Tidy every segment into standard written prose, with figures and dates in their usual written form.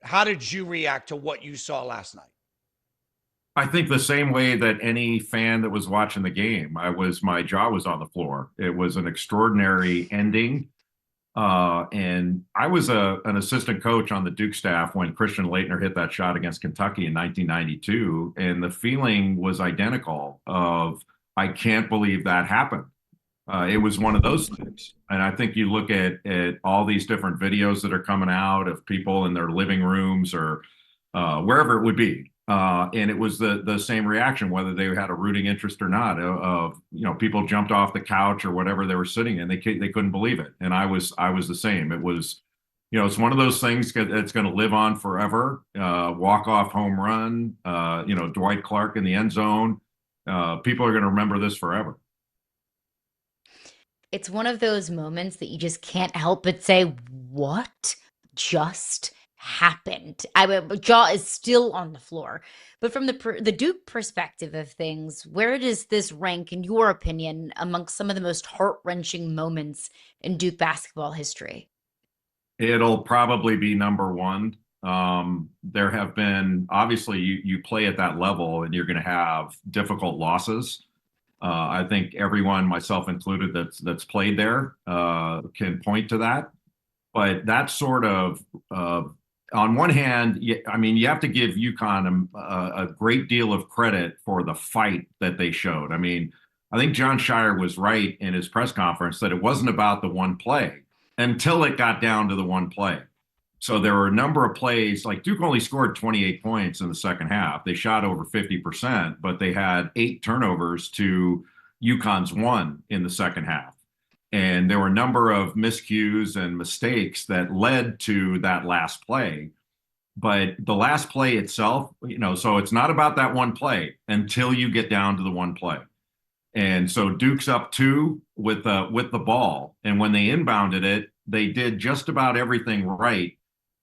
How did you react to what you saw last night? I think the same way that any fan that was watching the game, my jaw was on the floor. It was an extraordinary ending. And I was an assistant coach on the Duke staff when Christian Laettner hit that shot against Kentucky in 1992. And the feeling was identical of, I can't believe that happened. It was one of those things. And I think you look at all these different videos that are coming out of people in their living rooms or wherever it would be. And it was the same reaction, whether they had a rooting interest or not. Of people jumped off the couch or whatever they were sitting in, they couldn't believe it, and I was the same. It was, it's one of those things that's going to live on forever. Walk off home run, Dwight Clark in the end zone. People are going to remember this forever. It's one of those moments that you just can't help but say, what just happened? My jaw is still on the floor. But from the Duke perspective of things, where does this rank, in your opinion, amongst some of the most heart-wrenching moments in Duke basketball history? It'll probably be number one. There have been, obviously, you play at that level and you're going to have difficult losses. I think everyone, myself included, that's played there can point to that. But that sort of, on one hand, I mean, you have to give UConn a great deal of credit for the fight that they showed. I mean, I think Jon Scheyer was right in his press conference that it wasn't about the one play until it got down to the one play. So there were a number of plays, like Duke only scored 28 points in the second half. They shot over 50%, but they had 8 turnovers to UConn's 1 in the second half. And there were a number of miscues and mistakes that led to that last play. But the last play itself, so it's not about that one play until you get down to the one play. And so Duke's up 2 with the ball. And when they inbounded it, they did just about everything right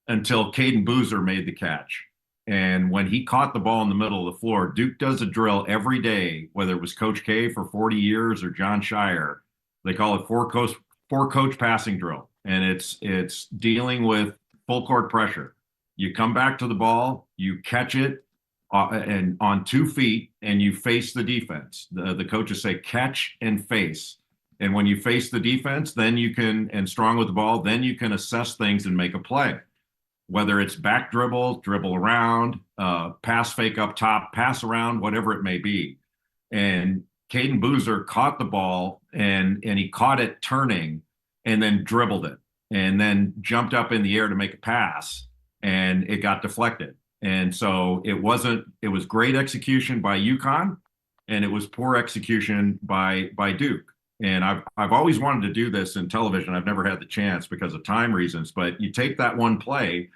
until Caden Boozer made the catch. And when he caught the ball in the middle of the floor, Duke does a drill every day, whether it was Coach K for 40 years or Jon Scheyer. They call it four coach passing drill. And it's dealing with full court pressure. You come back to the ball, you catch it and on 2 feet, and you face the defense. The coaches say catch and face. And when you face the defense, then you can, and strong with the ball, then you can assess things and make a play. Whether it's back dribble around, pass fake up top, pass around, whatever it may be. And Caden Boozer caught the ball and he caught it turning and then dribbled it and then jumped up in the air to make a pass and it got deflected. And so it was great execution by UConn and it was poor execution by Duke. And I've always wanted to do this in television. I've never had the chance because of time reasons, but you take that one play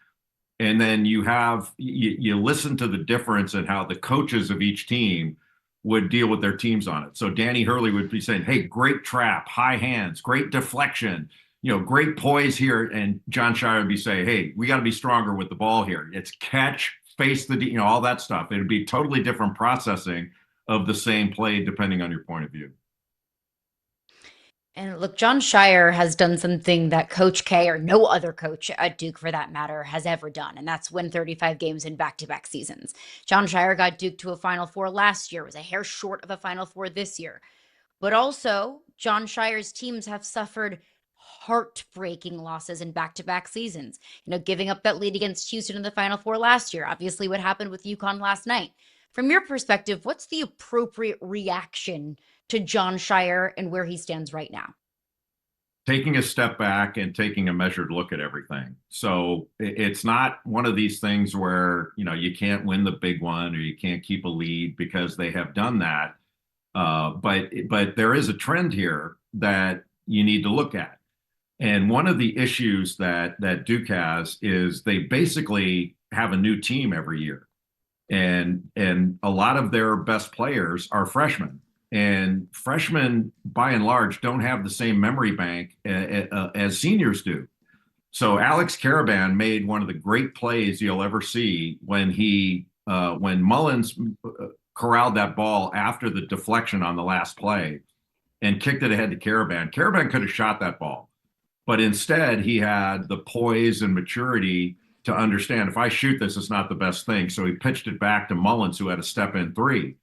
and then you listen to the difference in how the coaches of each team would deal with their teams on it. So Danny Hurley would be saying, hey, great trap, high hands, great deflection, great poise here. And Jon Scheyer would be saying, hey, we got to be stronger with the ball here. It's catch, face all that stuff. It'd be totally different processing of the same play depending on your point of view. And look, Jon Scheyer has done something that Coach K, or no other coach at Duke for that matter, has ever done, and that's win 35 games in back-to-back seasons. Jon Scheyer got Duke to a Final Four last year, was a hair short of a Final Four this year. But also, Jon Scheyer's teams have suffered heartbreaking losses in back-to-back seasons. Giving up that lead against Houston in the Final Four last year, obviously what happened with UConn last night. From your perspective, what's the appropriate reaction to Jon Scheyer and where he stands right now? Taking a step back and taking a measured look at everything. So it's not one of these things where, you can't win the big one or you can't keep a lead because they have done that. But there is a trend here that you need to look at. And one of the issues that Duke has is they basically have a new team every year. And a lot of their best players are freshmen. And freshmen, by and large, don't have the same memory bank as seniors do. So Alex Karaban made one of the great plays you'll ever see when Mullins corralled that ball after the deflection on the last play and kicked it ahead to Karaban. Karaban could have shot that ball, but instead he had the poise and maturity to understand if I shoot this, it's not the best thing. So he pitched it back to Mullins, who had a step in three.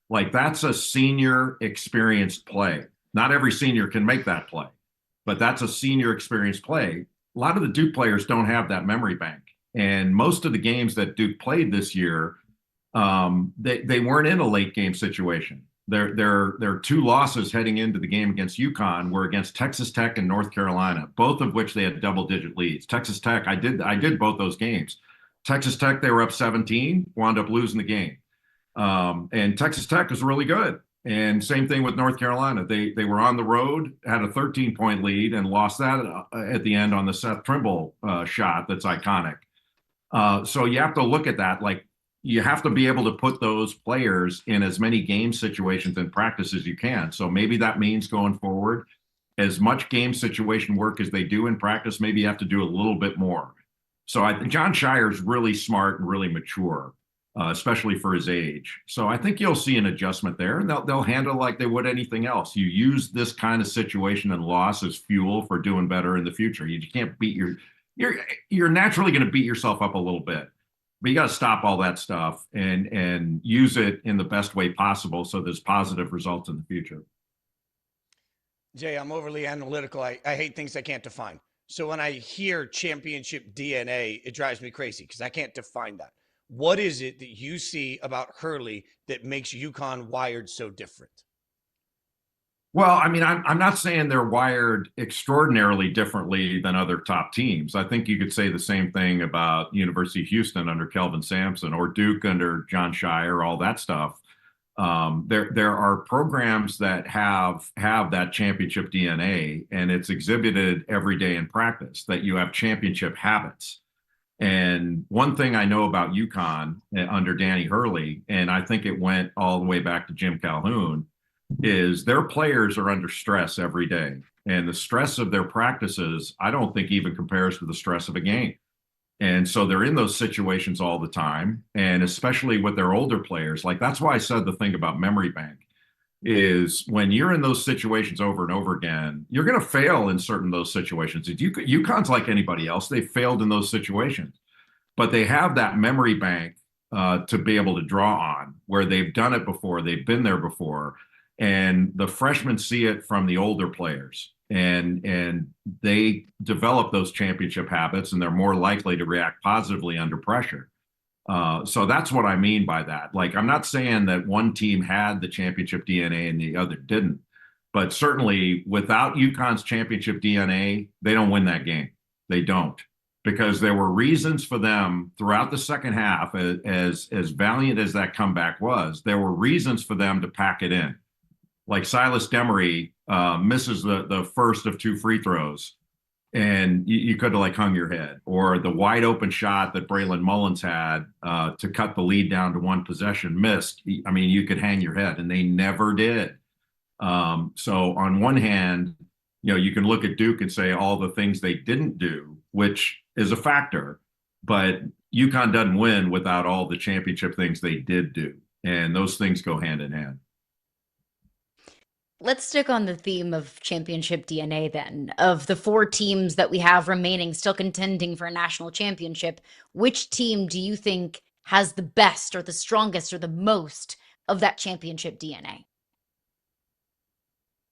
Like that's a senior experienced play. Not every senior can make that play, but that's a senior experienced play. A lot of the Duke players don't have that memory bank. And most of the games that Duke played this year, they weren't in a late game situation. Their two losses heading into the game against UConn were against Texas Tech and North Carolina, both of which they had double-digit leads. Texas Tech, I did both those games. Texas Tech, they were up 17, wound up losing the game. And Texas Tech was really good. And same thing with North Carolina. They were on the road, had a 13-point lead, and lost that at the end on the Seth Trimble shot that's iconic. So you have to look at that. Like, you have to be able to put those players in as many game situations in practice as you can. So maybe that means going forward, as much game situation work as they do in practice, maybe you have to do a little bit more. So I think Jon Scheyer is really smart and really mature, especially for his age. So I think you'll see an adjustment there, and they'll handle like they would anything else. You use this kind of situation and loss as fuel for doing better in the future. You can't beat you're naturally going to beat yourself up a little bit. But you got to stop all that stuff and use it in the best way possible so there's positive results in the future. Jay, I'm overly analytical. I hate things I can't define. So when I hear championship DNA, it drives me crazy because I can't define that. What is it that you see about Hurley that makes UConn wired so different? Well, I mean, I'm not saying they're wired extraordinarily differently than other top teams. I think you could say the same thing about University of Houston under Kelvin Sampson or Duke under Jon Scheyer, all that stuff. There are programs that have that championship DNA, and it's exhibited every day in practice, that you have championship habits. And one thing I know about UConn under Danny Hurley, and I think it went all the way back to Jim Calhoun, is their players are under stress every day. And the stress of their practices, I don't think even compares to the stress of a game. And so they're in those situations all the time. And especially with their older players, like that's why I said the thing about memory bank is when you're in those situations over and over again, you're going to fail in certain those situations. UConn's like anybody else. They failed in those situations, but they have that memory bank to be able to draw on where they've done it before. They've been there before. And the freshmen see it from the older players, and they develop those championship habits, and they're more likely to react positively under pressure. So that's what I mean by that. Like, I'm not saying that one team had the championship DNA and the other didn't, but certainly without UConn's championship DNA, they don't win that game. They don't, because there were reasons for them throughout the second half, as valiant as that comeback was, there were reasons for them to pack it in. Like Silas Demery misses the first of two free throws, and you could have like hung your head. Or the wide open shot that Braylon Mullins had to cut the lead down to one possession missed. I mean, you could hang your head, and they never did. So on one hand, you can look at Duke and say all the things they didn't do, which is a factor, but UConn doesn't win without all the championship things they did do. And those things go hand in hand. Let's stick on the theme of championship DNA then. Of the four teams that we have remaining still contending for a national championship, which team do you think has the best or the strongest or the most of that championship DNA?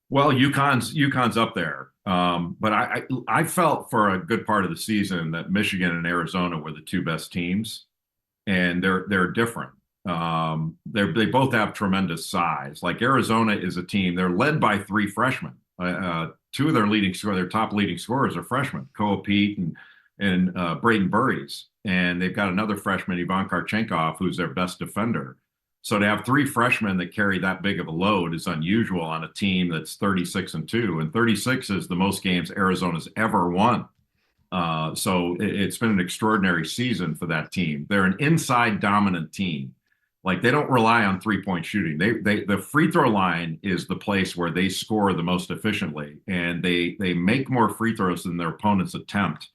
Well, UConn's up there. But I felt for a good part of the season that Michigan and Arizona were the two best teams, and they're different. They both have tremendous size. Like Arizona is a team, they're led by three freshmen. Two of their top leading scorers are freshmen, Koa Pete and Braden Burries. And they've got another freshman, Ivan Karchenkov, who's their best defender. So to have three freshmen that carry that big of a load is unusual on a team that's 36-2. And 36 is the most games Arizona's ever won. So it's been an extraordinary season for that team. They're an inside dominant team. Like, they don't rely on three-point shooting. The free throw line is the place where they score the most efficiently, and they make more free throws than their opponents attempt.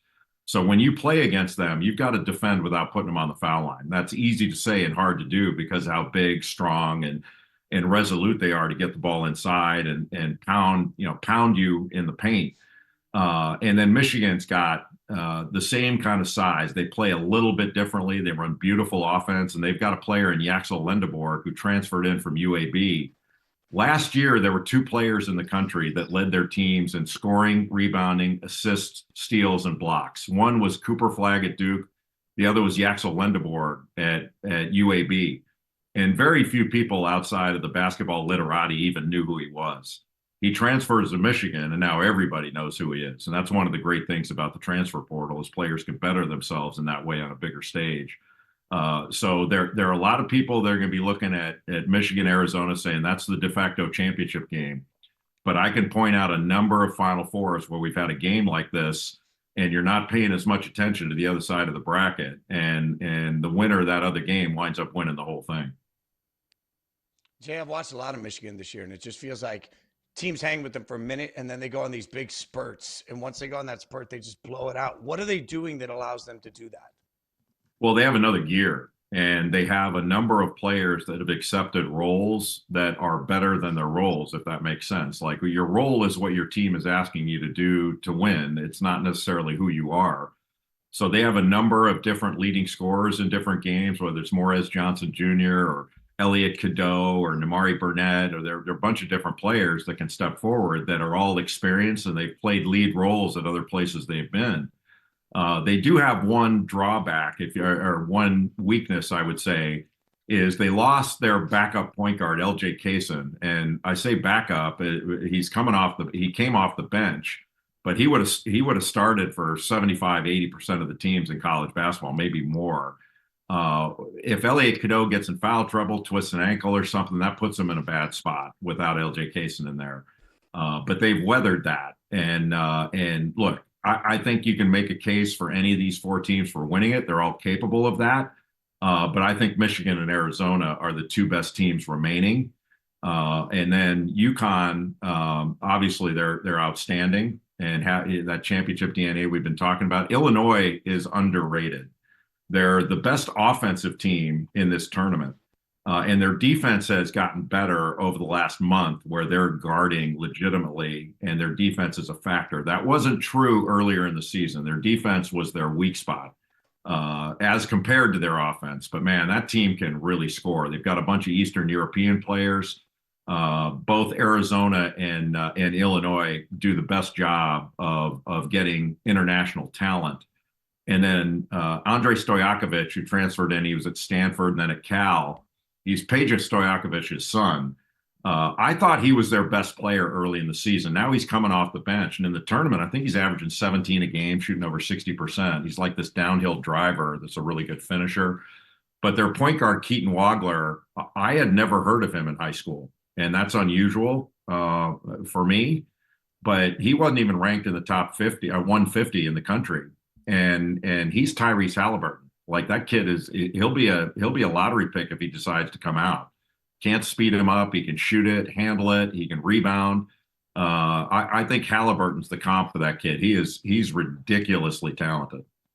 So when you play against them, you've got to defend without putting them on the foul line. That's easy to say and hard to do because of how big, strong, and resolute they are to get the ball inside and pound you in the paint. And then Michigan's got the same kind of size. They play a little bit differently. They run beautiful offense, and they've got a player in Yaxel Lendeborg who transferred in from UAB. Last year, there were two players in the country that led their teams in scoring, rebounding, assists, steals, and blocks. One was Cooper Flagg at Duke. The other was Yaxel Lendeborg at UAB. And very few people outside of the basketball literati even knew who he was. He transfers to Michigan, and now everybody knows who he is. And that's one of the great things about the transfer portal is players can better themselves in that way on a bigger stage. So there are a lot of people that are going to be looking at Michigan, Arizona, saying that's the de facto championship game. But I can point out a number of Final Fours where we've had a game like this, and you're not paying as much attention to the other side of the bracket, and the winner of that other game winds up winning the whole thing. Jay, I've watched a lot of Michigan this year, and it just feels like teams hang with them for a minute, and then they go on these big spurts. And once they go on that spurt, they just blow it out. What are they doing that allows them to do that? Well, they have another gear, and they have a number of players that have accepted roles that are better than their roles, if that makes sense. Like your role is what your team is asking you to do to win. It's not necessarily who you are. So they have a number of different leading scorers in different games, whether it's Morez Johnson Jr. or Elliot Cadeau or Namari Burnett, or there are a bunch of different players that can step forward that are all experienced and they've played lead roles at other places they've been. They do have one drawback, or one weakness, I would say, is they lost their backup point guard, LJ Kaysen. And I say backup, he came off the bench, but he would have started for 75-80% of the teams in college basketball, maybe more. If Elliot Cadeau gets in foul trouble, twists an ankle or something, that puts him in a bad spot without LJ Kaysen in there. But they've weathered that. And look, I think you can make a case for any of these four teams for winning it. They're all capable of that. But I think Michigan and Arizona are the two best teams remaining. And then UConn, obviously they're outstanding and have that championship DNA we've been talking about. Illinois is underrated. They're the best offensive team in this tournament. And their defense has gotten better over the last month, where they're guarding legitimately, and their defense is a factor. That wasn't true earlier in the season. Their defense was their weak spot as compared to their offense. But, man, that team can really score. They've got a bunch of Eastern European players. Both Arizona and Illinois do the best job of getting international talent. And then Andrei Stojakovic, who transferred in, he was at Stanford and then at Cal. He's Peja Stojakovic's son. I thought he was their best player early in the season. Now he's coming off the bench. And in the tournament, I think he's averaging 17 a game, shooting over 60%. He's like this downhill driver that's a really good finisher. But their point guard, Keaton Wagler, I had never heard of him in high school. And that's unusual for me. But he wasn't even ranked in the top 50 or 150 in the country. And he's Tyrese Halliburton. Like, that kid he'll be a lottery pick if he decides to come out. Can't speed him up. He can shoot it, handle it. He can rebound. I think Halliburton's the comp for that kid. He's ridiculously talented.